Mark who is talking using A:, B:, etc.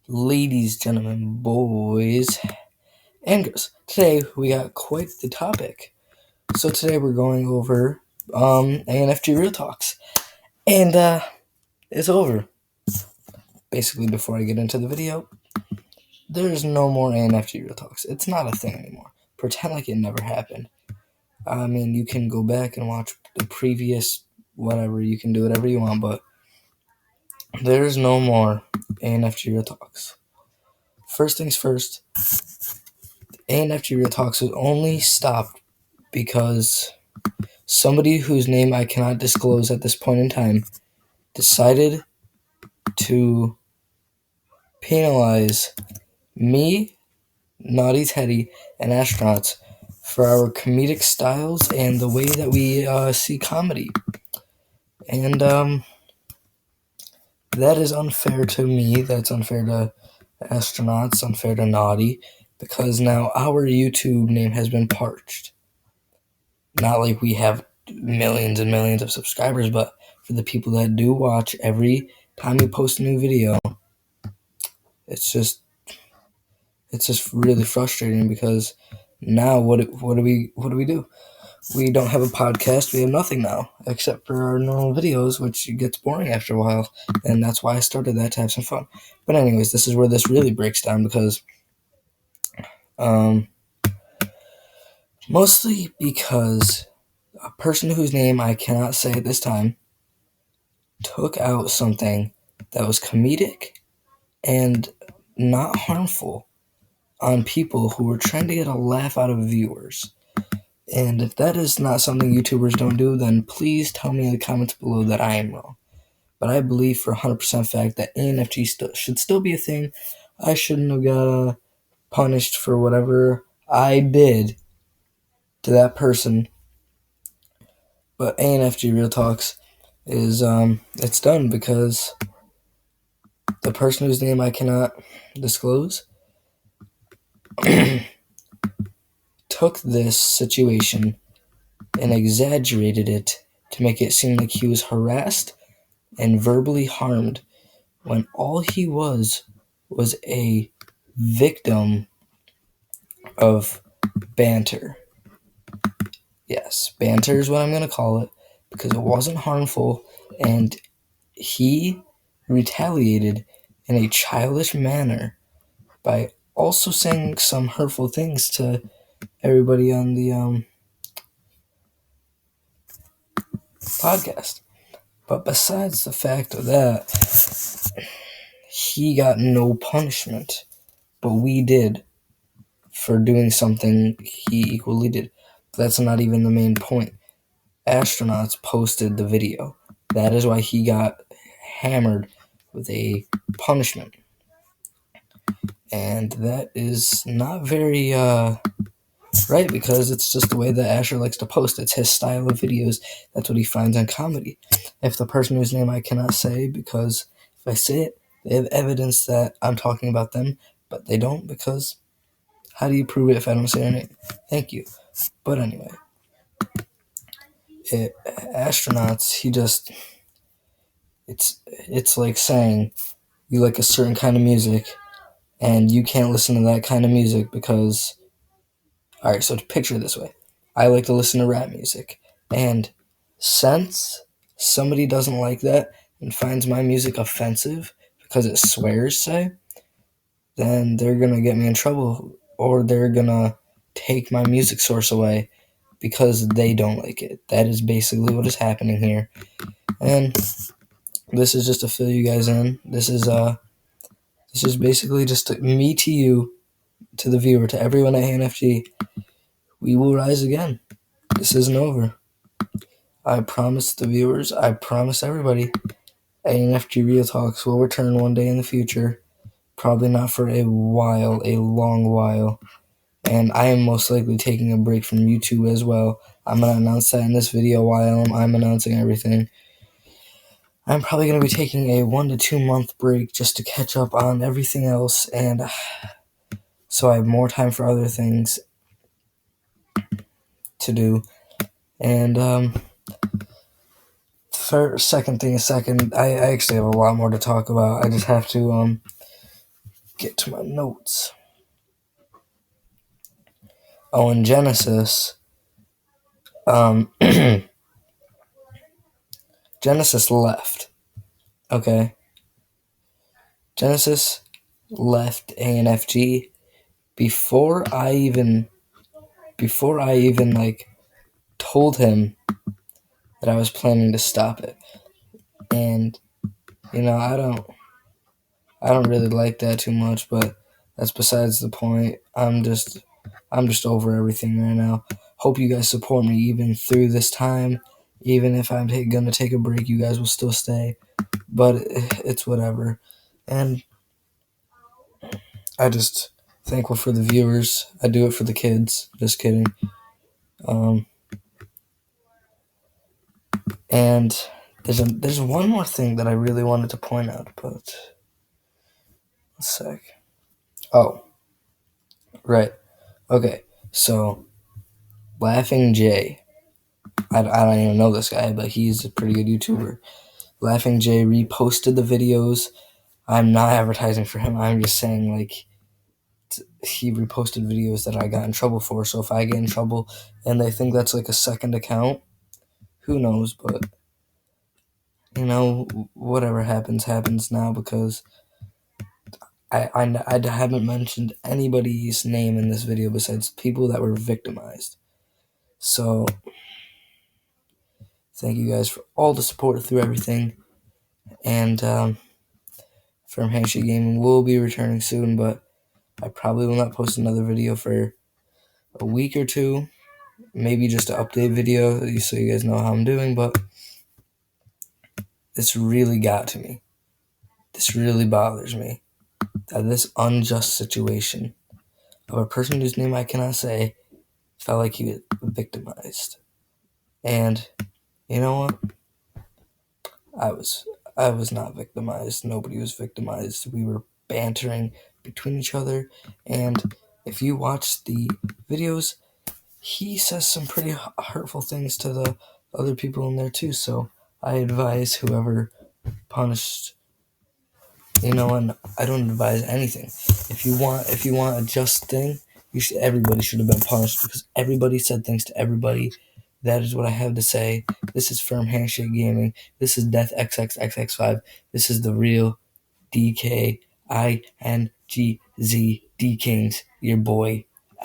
A: Ladies, gentlemen, boys, and girls. Today we got quite the topic. So today we're going over ANFG Real Talks. And it's over. Basically, before I get into the video, there's no more ANFG Real Talks. It's not a thing anymore. Pretend like it never happened. I mean, you can go back and watch the previous whatever. You can do whatever you want, but there's no more ANFG Real Talks. First things first, ANFG Real Talks was only stopped because somebody whose name I cannot disclose at this point in time decided to penalize me, Naughty Teddy, and Astronauts for our comedic styles and the way that we see comedy. And that is unfair to me. That's unfair to Astronauts, unfair to Naughty, because now our YouTube name has been parched. Not like we have millions and millions of subscribers, but for the people that do watch every time we post a new video, it's just really frustrating because now what do we do? We don't have a podcast. We have nothing now except for our normal videos, which gets boring after a while, and that's why I started that to have some fun. But anyways, this is where this really breaks down because mostly because a person whose name I cannot say at this time took out something that was comedic and not harmful on people who were trying to get a laugh out of viewers. And if that is not something YouTubers don't do, then please tell me in the comments below that I am wrong. But I believe for 100% fact that ANFG should still be a thing. I shouldn't have got punished for whatever I did to that person. But ANFG Real Talks is it's done because the person whose name I cannot disclose took this situation and exaggerated it to make it seem like he was harassed and verbally harmed when all he was a victim of banter. Yes, banter is what I'm going to call it because it wasn't harmful and he retaliated in a childish manner by also saying some hurtful things to everybody on the podcast. But besides the fact of that, he got no punishment, but we did for doing something he equally did. That's not even the main point. Astronauts posted the video. That is why he got hammered with a punishment. And that is not very right, because it's just the way that Asher likes to post. It's his style of videos. That's what he finds on comedy. If the person whose name I cannot say, because if I say it, they have evidence that I'm talking about them, but they don't, because how do you prove it if I don't say their name? Thank you. But anyway, Astronauts, it's like saying you like a certain kind of music and you can't listen to that kind of music because, alright, so to picture it this way, I like to listen to rap music, and since somebody doesn't like that and finds my music offensive because it swears, say, then they're gonna get me in trouble, or they're gonna take my music source away because they don't like it. That is basically what is happening here. And this is just to fill you guys in. This is basically just me to you, to the viewer, to everyone at ANFG. We will rise again. This isn't over. I promise the viewers, I promise everybody, ANFG Real Talks will return one day in the future. Probably not for a while, a long while. And I am most likely taking a break from YouTube as well. I'm going to announce that in this video while I'm announcing everything. I'm probably going to be taking a 1 to 2 month break just to catch up on everything else, and so I have more time for other things to do. And second, I actually have a lot more to talk about. I just have to get to my notes. Oh, in Genesis, Genesis left. Okay, Genesis left ANFG before I even like told him that I was planning to stop it. And I don't really like that too much, but that's besides the point. I'm just over everything right now. Hope you guys support me even through this time. Even if I'm gonna take a break, you guys will still stay. But it's whatever. And I just thankful for the viewers. I do it for the kids. Just kidding. And there's one more thing that I really wanted to point out, but a sec. Oh, right. Okay. So Laughing Jay. I don't even know this guy, but he's a pretty good YouTuber. Laughing Jay reposted the videos. I'm not advertising for him. I'm just saying, like, he reposted videos that I got in trouble for. So if I get in trouble and they think that's like a second account, who knows? But, whatever happens now, because I haven't mentioned anybody's name in this video besides people that were victimized. So thank you guys for all the support through everything. And Firm Handshake Gaming will be returning soon, but I probably will not post another video for a week or two. Maybe just an update video so you guys know how I'm doing, but this really got to me. This really bothers me that this unjust situation of a person whose name I cannot say felt like he was victimized. And you know what? I was not victimized. Nobody was victimized. We were bantering between each other, and if you watch the videos, he says some pretty hurtful things to the other people in there too. So I advise whoever punished, and I don't advise anything. If you want a just thing, everybody should have been punished because everybody said things to everybody. That is what I have to say. This is Firm Handshake Gaming. This is Death XXXX5. This is the real DKINGZ D Kings, your boy.